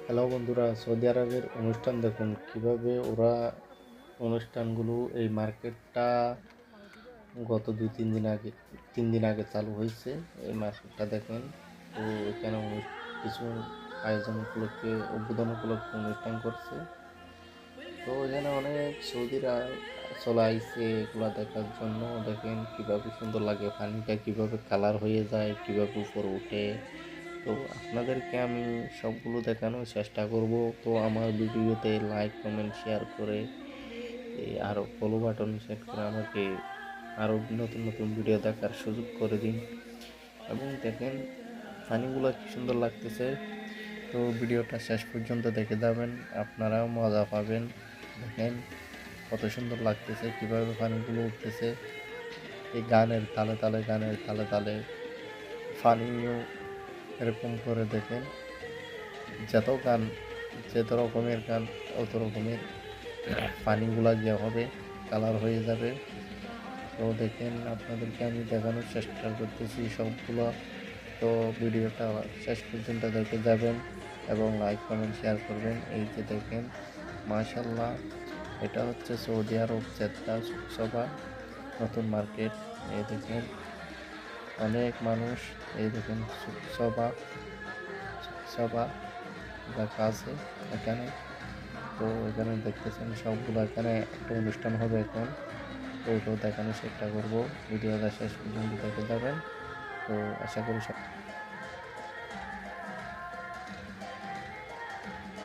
Hello বন্ধুরা, Saudi আরবের অনুষ্ঠান দেখুন কিভাবে ওরা অনুষ্ঠানগুলো এই মার্কেটটা গত 3 দিন আগে চালু হয়েছে। এই মার্কেটটা দেখেন। তো এখানে কিছু আয়োজন উপলক্ষে উদ্বোধন উপলক্ষে অনুষ্ঠান করছে। তো এখানে অনেক সৌদিরা চলে আইছে এগুলা দেখার জন্য। দেখেন কিভাবে সুন্দর লাগে, পানিটা কিভাবে কালার হয়ে যায়, কিভাবে উপরে উঠে। তো আপনাদেরকে আমি সবগুলো দেখানোর চেষ্টা করব। তো আমার ভিডিওতে লাইক কমেন্ট শেয়ার করে আরও ফলো বাটন সেট করে আমাকে আরও নতুন নতুন ভিডিও দেখার সুযোগ করে দিন। এবং দেখেন পানিগুলো কি সুন্দর লাগতেছে। তো ভিডিওটা শেষ পর্যন্ত দেখে যাবেন, আপনারাও মজা পাবেন। দেখেন কত সুন্দর লাগতেছে, কিভাবে পানিগুলো উঠতেছে এই গানের তালে তালে পানিও এরকম করে। দেখেন যত গান, যত রকমের গান, অত রকমের পানিগুলা যে হবে কালার হয়ে যাবে। তো দেখেন আপনাদেরকে আমি দেখানোর চেষ্টা করতেছি সবগুলো। তো ভিডিওটা শেষ পর্যন্ত দেখে যাবেন এবং লাইক কমেন্ট শেয়ার করবেন। এই যে দেখেন মাশাল্লাহ, এটা হচ্ছে সৌদি আরব জেদ্দা সভা নতুন মার্কেট। এই দেখেন অনেক মানুষ, এই দেখেন সভা সভা দেখা আছে এখানে। তো এখানে দেখতেছেন সবগুলো, এখানে একটা অনুষ্ঠান হবে এখন। তো ওটাও দেখানোর চেষ্টা করবো, ভিডিওটা শেষ পর্যন্ত দেখে যাবেন। তো আশা করি সব